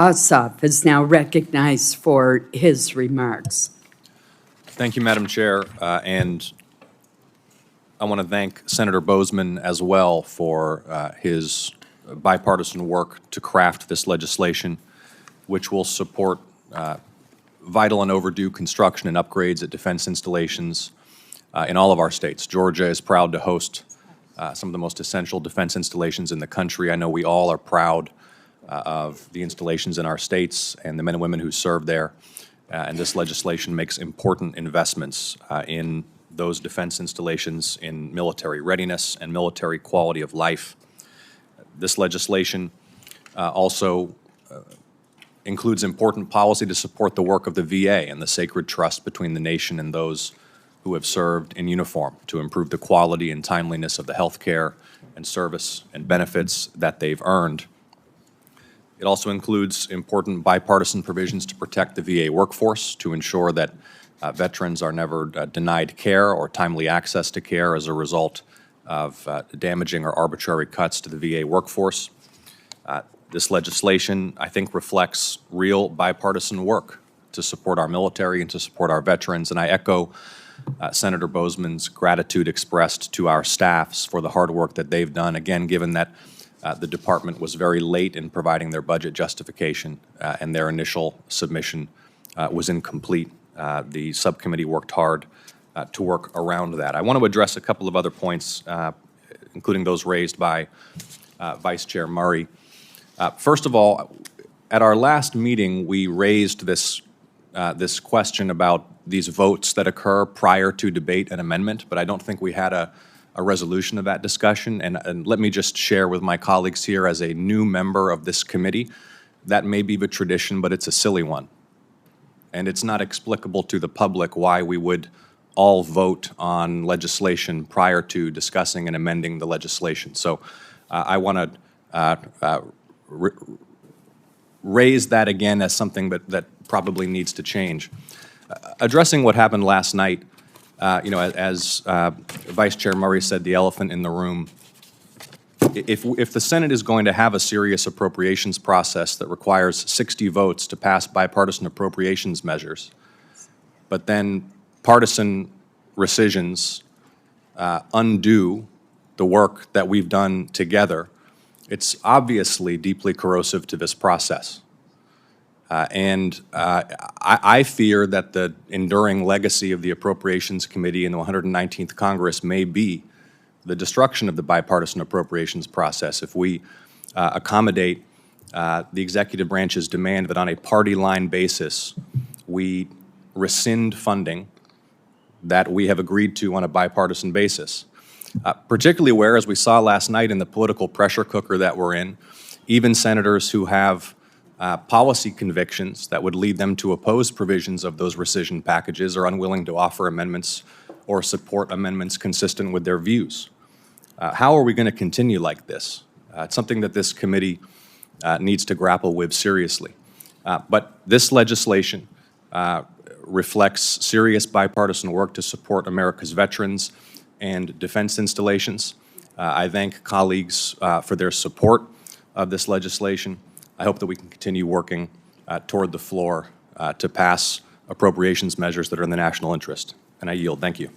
Ossoff is now recognized for his remarks. Thank you, Madam Chair, and I want to thank Senator Bozeman as well for his bipartisan work to craft this legislation, which will support vital and overdue construction and upgrades at defense installations in all of our states. Georgia is proud to host some of the most essential defense installations in the country. I know we all are proud of the installations in our states and the men and women who serve there. And this legislation makes important investments in those defense installations in military readiness and military quality of life. This legislation also includes important policy to support the work of the VA and the sacred trust between the nation and those who have served in uniform to improve the quality and timeliness of the health care and service and benefits that they've earned. It also includes important bipartisan provisions to protect the VA workforce, to ensure that veterans are never denied care or timely access to care as a result of damaging or arbitrary cuts to the VA workforce. This legislation, I think, reflects real bipartisan work to support our military and to support our veterans, and I echo Senator Bozeman's gratitude expressed to our staffs for the hard work that they've done, again, given that the department was very late in providing their budget justification and their initial submission was incomplete. The subcommittee worked hard to work around that. I want to address a couple of other points, including those raised by Vice Chair Murray. First of all, at our last meeting, we raised this question about these votes that occur prior to debate and amendment, but I don't think we had a resolution of that discussion. And let me just share with my colleagues here, as a new member of this committee, that may be the tradition, but it's a silly one. And it's not explicable to the public why we would all vote on legislation prior to discussing and amending the legislation. So I want to raise that again as something that probably needs to change. Addressing what happened last night, as Vice Chair Murray said, the elephant in the room. If the Senate is going to have a serious appropriations process that requires 60 votes to pass bipartisan appropriations measures, but then partisan rescissions undo the work that we've done together, it's obviously deeply corrosive to this process. I fear that the enduring legacy of the Appropriations Committee in the 119th Congress may be the destruction of the bipartisan appropriations process if we accommodate the executive branch's demand that on a party line basis we rescind funding that we have agreed to on a bipartisan basis. Particularly where, as we saw last night in the political pressure cooker that we're in, even senators who have policy convictions that would lead them to oppose provisions of those rescission packages are unwilling to offer amendments or support amendments consistent with their views. How are we going to continue like this? It's something that this committee needs to grapple with seriously. But this legislation reflects serious bipartisan work to support America's veterans and defense installations. I thank colleagues for their support of this legislation. I hope that we can continue working toward the floor to pass appropriations measures that are in the national interest. And I yield. Thank you.